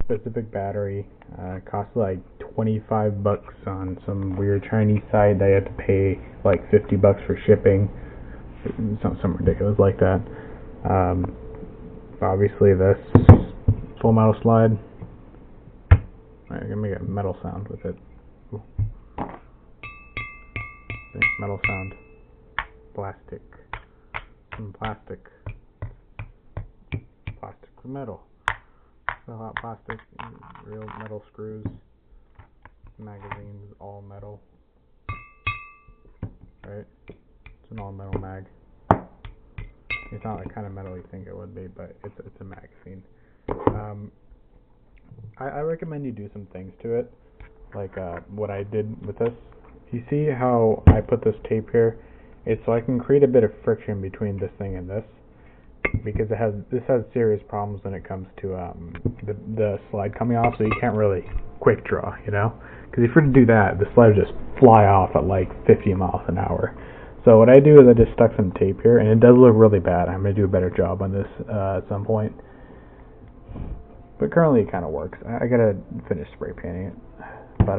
specific battery. Costs like 25 bucks on some weird Chinese site that you have to pay like 50 bucks for shipping. Something ridiculous like that. Obviously this full metal slide. I'm gonna make a metal sound with it. Ooh. Metal sound. Plastic. Some plastic. Plastic for metal. So hot plastic, real metal screws. Magazines, all metal. Right? It's an all metal mag. It's not the kind of metal you think it would be, but it's a magazine. I recommend you do some things to it, like what I did with this. You see how I put this tape here? It's so I can create a bit of friction between this thing and this, because this has serious problems when it comes to the slide coming off, so you can't really quick draw, you know? Because if you were to do that, the slide would just fly off at like 50 miles an hour. So what I do is I just stuck some tape here, and it does look really bad. I'm going to do a better job on this at some point. But currently it kind of works. I got to finish spray painting it. But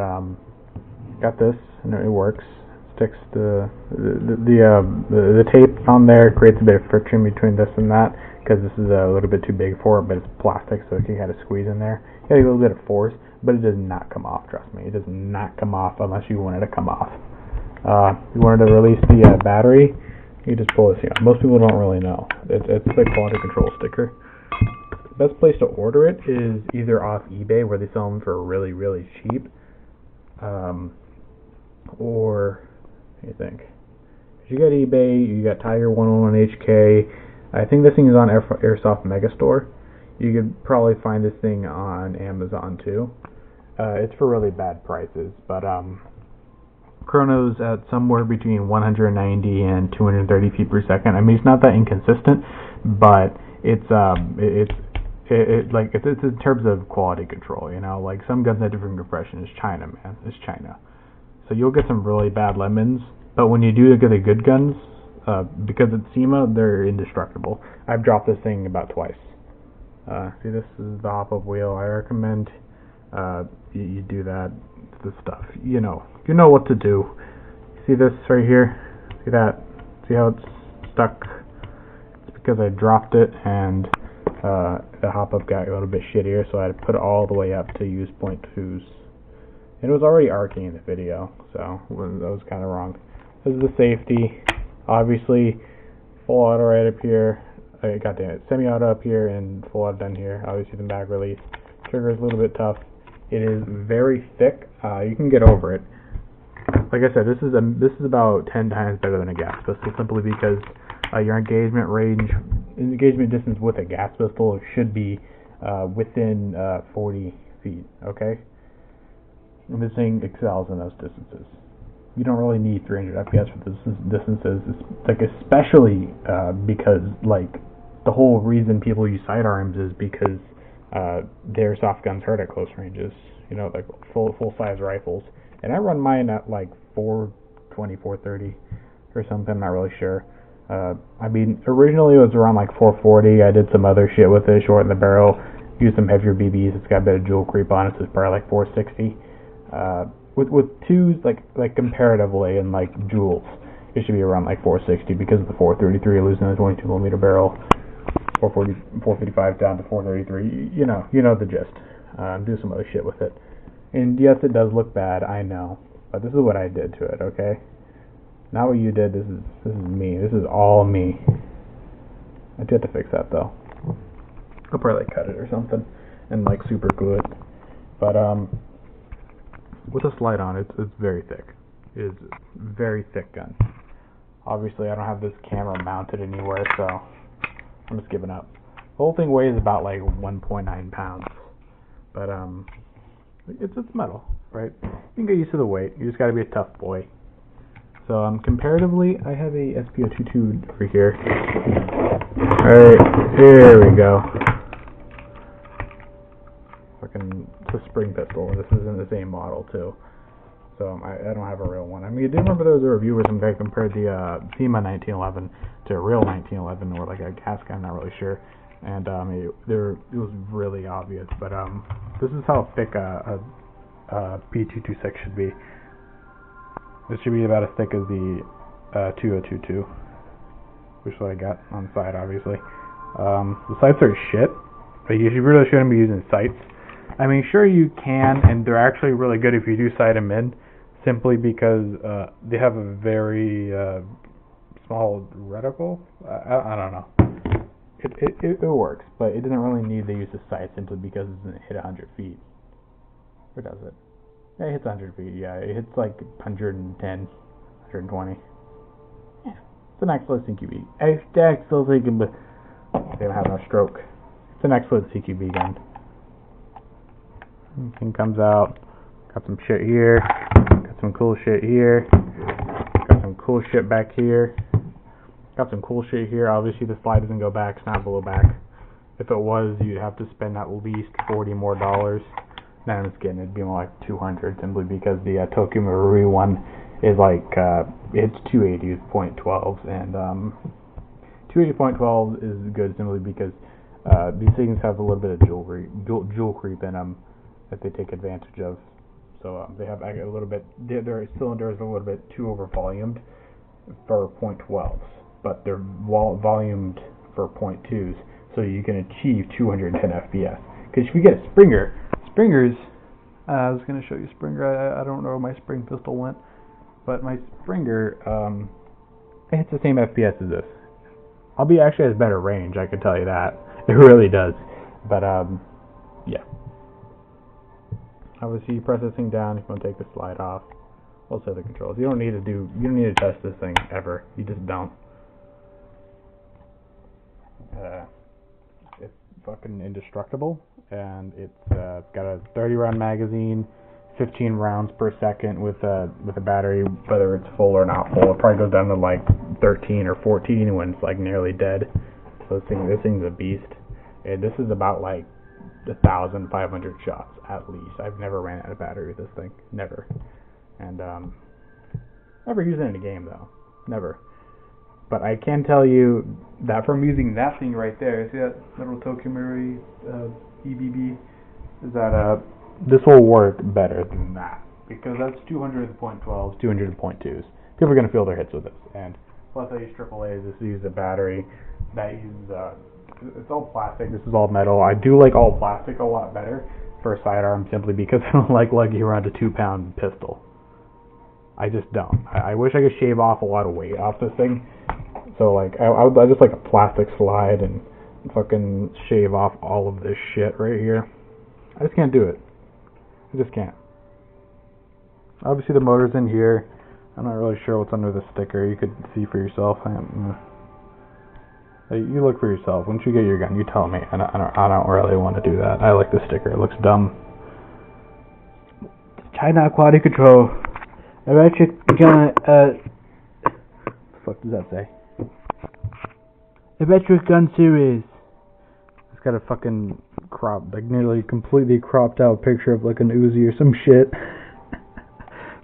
got this, and it works. Sticks the tape on there, creates a bit of friction between this and that, because this is a little bit too big for it, but it's plastic, so it can kind of squeeze in there. You got a little bit of force, but it does not come off, trust me. It does not come off unless you want it to come off. You wanted to release the battery, you just pull this here. Most people don't really know. It's a quality control sticker. The best place to order it is either off eBay, where they sell them for really, really cheap, or what do you think? If you got eBay, you got Tiger 101 HK. I think this thing is on Airsoft Megastore. You could probably find this thing on Amazon too. It's for really bad prices, but chronos at somewhere between 190 and 230 feet per second. I mean, it's not that inconsistent, but it's in terms of quality control, you know, like some guns have different compression. It's China, man. It's China. So you'll get some really bad lemons, but when you do get the good guns, because it's SEMA, they're indestructible. I've dropped this thing about twice. See, this is the hop-up wheel. I recommend you do that. This stuff, you know what to do. See this right here? See that? See how it's stuck? It's because I dropped it, and the hop-up got a little bit shittier, so I had to put it all the way up to use 0.2s. It was already arcing in the video, so that was kind of wrong. This is the safety. Obviously, full auto right up here. Goddamn it, semi-auto up here and full auto down here. Obviously, the mag release. Trigger is a little bit tough. It is very thick. You can get over it. Like I said, this is about 10 times better than a gas pistol, simply because your engagement distance with a gas pistol should be within 40 feet. Okay. And this thing excels in those distances. You don't really need 300 FPS for those distances, like especially because like the whole reason people use sidearms is because their soft guns hurt at close ranges. You know, like full size rifles. And I run mine at like 420, 430 or something. I'm not really sure. I mean, originally it was around like 440. I did some other shit with it, shorten the barrel, used some heavier BBs. It's got a bit of jewel creep on it, so it's probably like 460. With twos, like comparatively in like joules, it should be around like 460 because of the 433 losing the 22mm barrel. 455 down to 433. You know the gist. Do some other shit with it. And yes, it does look bad, I know, but this is what I did to it. Okay, not what you did. This is me. This is all me. I do have to fix that though. I'll probably cut it or something and like super glue it. But with a slide on, it's very thick. It is a very thick gun. Obviously, I don't have this camera mounted anywhere, so I'm just giving up. The whole thing weighs about like 1.9 pounds, but it's metal, right? You can get used to the weight. You just got to be a tough boy. So comparatively, I have a SPO22 over here. Alright, here we go. It's a spring pistol. This is in the same model too. So I don't have a real one. I mean, I do remember there was a review where some guy compared the SEMA 1911 to a real 1911 or like a gas gun. I'm not really sure. and it was really obvious. But this is how thick a P226 should be. This should be about as thick as the 2022, which is what I got on the side, obviously. The sights are shit, but you really shouldn't be using sights. I mean, sure you can, and they're actually really good if you do sight them in, simply because they have a very small reticle. I don't know. It works, but it doesn't really need the use of sight simply because it doesn't hit 100 feet. Or does it? Yeah, it hits 100 feet. Yeah, it hits like 110, 120. Yeah, it's an excellent CQB. Excellent CQB. They don't have no stroke. It's an excellent CQB gun. Thing comes out. Got some shit here. Got some cool shit here. Got some cool shit back here. Got some cool shit here. Obviously the slide doesn't go back, it's not below back. If it was, you'd have to spend at least $40 more. No, I'm just kidding. It'd be more like 200 simply because the Tokyo Marui one is like it's 280 with .12s, and 280.12 is good simply because these things have a little bit of jewel creep in them that they take advantage of. So they have a little bit. Their cylinder is a little bit too over volumed for .12s, but they're volumed for .2s, so you can achieve 210 FPS. Because if you get a Springers, I was going to show you Springer. I don't know where my spring pistol went, but my Springer, it hits the same FPS as this. Actually has better range, I can tell you that. It really does. But yeah. Obviously, you press this thing down if you want to take the slide off. Also the controls. You don't need to test this thing ever. You just don't. It's fucking indestructible, and it's got a 30 round magazine, 15 rounds per second with a battery, whether it's full or not full. It probably goes down to like 13 or 14 when it's like nearly dead. So this thing's a beast. And this is about like 1,500 shots at least. I've never ran out of battery with this thing. Never. And never used it in a game though. Never. But I can tell you that from using that thing right there, see that little Tokyo Marui EBB, is that this will work better than that, because that's 200.12s, 200.2s. People are going to feel their hits with this. And plus I use AAAs, this uses a battery that uses, it's all plastic, this is all metal. I do like all plastic a lot better for a sidearm simply because I don't like lugging around a 2-pound pistol. I just don't. I wish I could shave off a lot of weight off this thing. So like I just like a plastic slide and fucking shave off all of this shit right here. I just can't do it. I just can't. Obviously the motor's in here. I'm not really sure what's under the sticker. You could see for yourself. You look for yourself. Once you get your gun, you tell me. I don't really want to do that. I like the sticker. It looks dumb. China Quality Control. Electric gun. The fuck does that say? Electric gun series. It's got a fucking nearly completely cropped out picture of like an Uzi or some shit.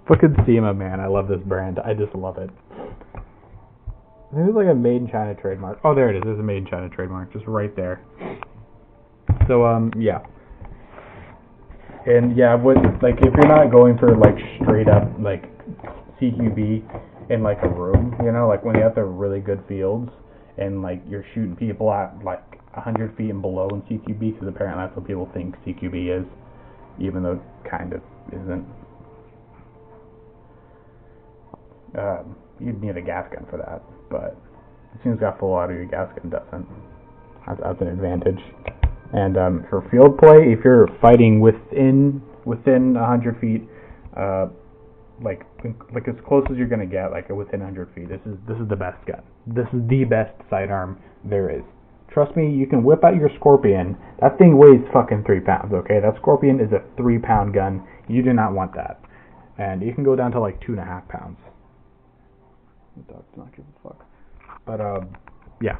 Fucking SEMA, man. I love this brand. I just love it. I think it's like a made in China trademark. Oh, there it is. There's a made in China trademark just right there. So, yeah. And yeah, like if you're not going for like straight up like CQB in like a room, you know, like when you have the really good fields and like you're shooting people at like 100 feet and below in CQB, because apparently that's what people think CQB is, even though it kind of isn't. You'd need a gas gun for that, but as soon as you got full auto, your gas gun doesn't. That's an advantage. And for field play, if you're fighting within 100 feet, like as close as you're gonna get, like within 100 feet, this is the best gun. This is the best sidearm there is. Trust me, you can whip out your Scorpion. That thing weighs fucking 3 pounds. Okay, that Scorpion is a 3-pound gun. You do not want that, and you can go down to like 2.5 pounds. The dog's not giving a fuck. But yeah.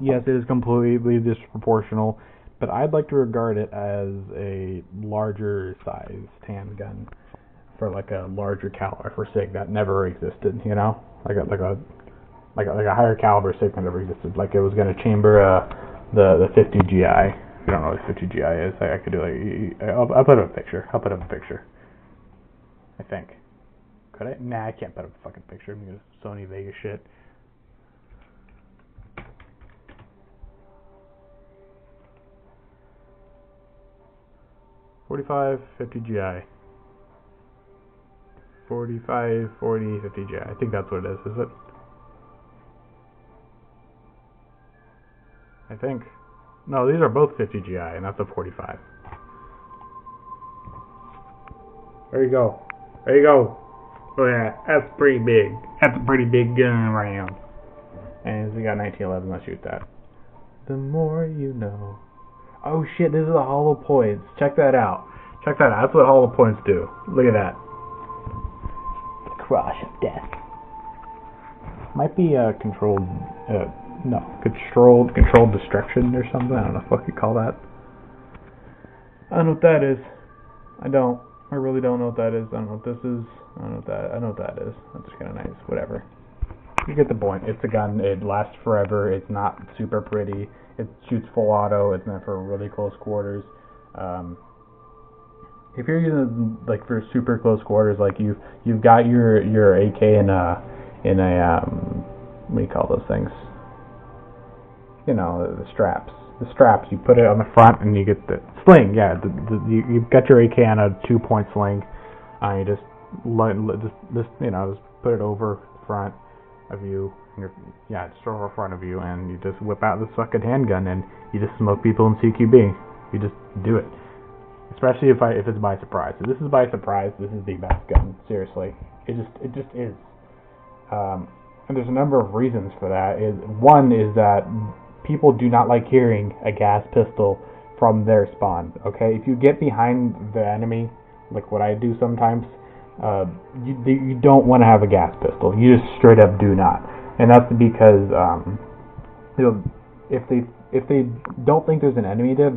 Yes, it is completely disproportional, but I'd like to regard it as a larger size handgun for like a larger caliber for SIG that never existed. You know, like a higher caliber SIG that never existed. Like it was gonna chamber the 50 GI. If you don't know what 50 GI is, I could do like I'll put up a picture. I'll put up a picture. I think. Could I? Nah, I can't put up a fucking picture because Sony Vegas shit. $45, $50 GI. 45, 40, 50 GI. I think that's what it is it? I think. No, these are both 50 GI, and that's a 45. There you go. There you go. Oh yeah, that's pretty big. That's a pretty big gun around. And we got 1911. Let's shoot that. The more you know. Oh shit, this is the hollow points. Check that out. Check that out. That's what hollow points do. Look at that. The crush of death. Might be controlled. Controlled destruction or something. I don't know what you call that. I don't know what that is. I don't. I really don't know what that is. I don't know what this is. I don't know what that. I know what that is. That's kind of nice. Whatever. You get the point. It's a gun. It lasts forever. It's not super pretty. It shoots full auto. It's meant for really close quarters. If you're using like for super close quarters, like you've got your AK in a what do you call those things? You know, the straps. The straps. You put it on the front, and you get the sling. Yeah, you've got your AK on a 2-point sling. You just put it over the front of you. Just over front of you, and you just whip out this fucking handgun, and you just smoke people in CQB. You just do it. Especially if it's by surprise. If this is by surprise, this is the best gun. Seriously, it just is. And there's a number of reasons for that. One is that people do not like hearing a gas pistol from their spawn. Okay, if you get behind the enemy, like what I do sometimes, you don't want to have a gas pistol. You just straight up do not. And that's because if they don't think there's an enemy there,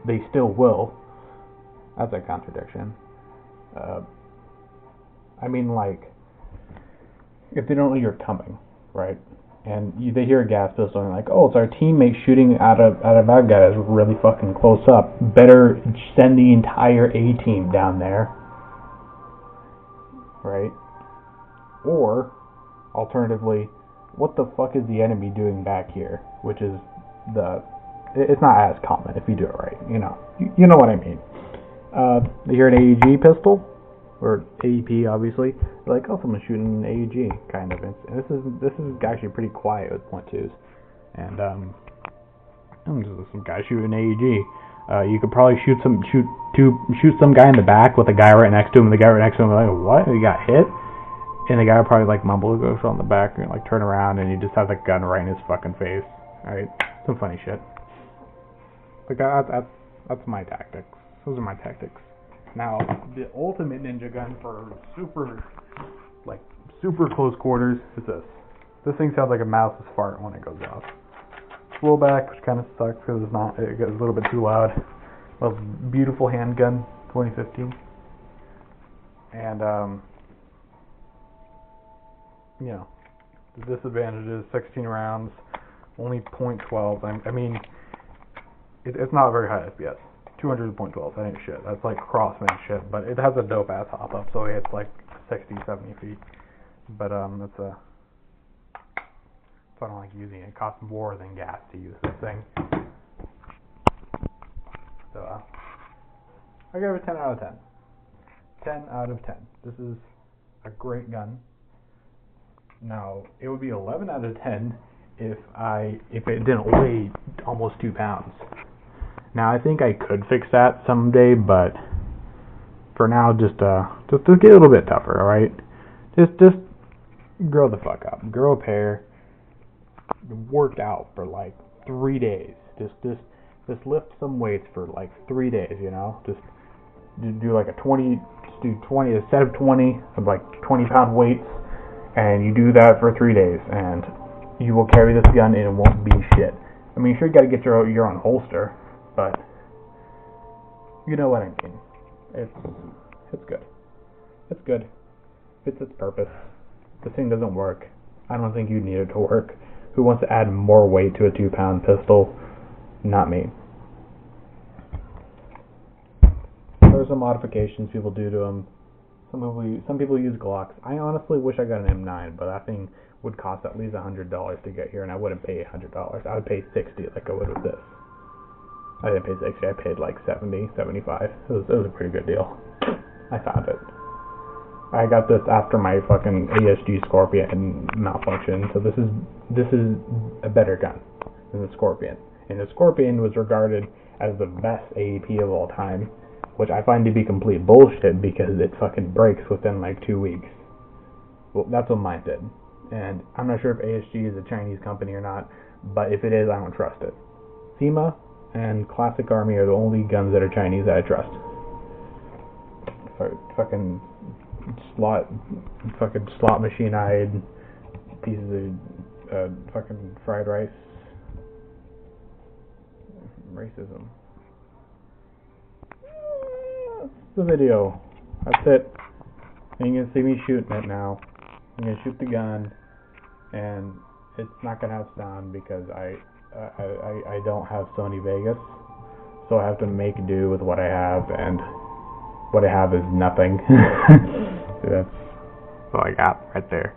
they still will. That's a contradiction. I mean, like, if they don't know you're coming, right? And they hear a gas pistol and like, oh, it's our teammate shooting at a bad guy that's really fucking close up. Better send the entire A team down there, right? Or, alternatively, what the fuck is the enemy doing back here? Which is it's not as common if you do it right. You know what I mean. They hear an AEG pistol, or AEP, obviously. They're like, oh, someone's shooting an AEG, kind of. And this is actually pretty quiet with .2s, and there's some guy shooting an AEG. You could probably shoot some guy in the back with a guy right next to him, and the guy right next to him like, what? He got hit, and the guy would probably like mumble, goes on the back, and like turn around, and he just has a gun right in his fucking face. All right, some funny shit. Like that's my tactics. Those are my tactics. Now, the ultimate ninja gun for super close quarters is this. This thing sounds like a mouse's fart when it goes off. Flowback, which kind of sucks because it gets a little bit too loud. Well, beautiful handgun, 2015. And, the disadvantages, 16 rounds, only .12. I mean, it's not very high FPS. 200.12, that ain't shit. That's like Crossman shit, but it has a dope ass hop up, so it's like 60, 70 feet. But so I don't like using it. It costs more than gas to use this thing. So I give it a 10 out of 10. 10 out of 10. This is a great gun. Now, it would be 11 out of 10 if it didn't weigh almost 2 pounds. Now, I think I could fix that someday, but for now, just get a little bit tougher, all right? Just grow the fuck up. Grow a pair. Work out for like 3 days. Just lift some weights for like 3 days, Just do like a 20, instead of 20, like 20-pound weights, and you do that for 3 days, and you will carry this gun and it won't be shit. I mean, sure, you gotta get your own holster, but you know what I mean. It's good. It's good. Fits its purpose. This thing doesn't work. I don't think you need it to work. Who wants to add more weight to a 2-pound pistol? not me. There's some modifications people do to them. Some people use Glocks. I honestly wish I got an M9, but that thing would cost at least $100 to get here, and I wouldn't pay $100. I would pay $60 like I would with this. I didn't pay $60. I paid like $70, $75. It was a pretty good deal. I found it. I got this after my fucking ASG Scorpion malfunction, so this is a better gun than the Scorpion. And the Scorpion was regarded as the best AEP of all time, which I find to be complete bullshit because it fucking breaks within like 2 weeks. Well, that's what mine did. And I'm not sure if ASG is a Chinese company or not, but if it is, I don't trust it. SEMA and Classic Army are the only guns that are Chinese that I trust. Fucking slot machine-eyed pieces of fucking fried rice. Racism. That's the video. That's it. And you're gonna see me shooting it now. I'm gonna shoot the gun, and it's not gonna have sound because I don't have Sony Vegas, so I have to make do with what I have, and what I have is nothing. So that's all I got right there.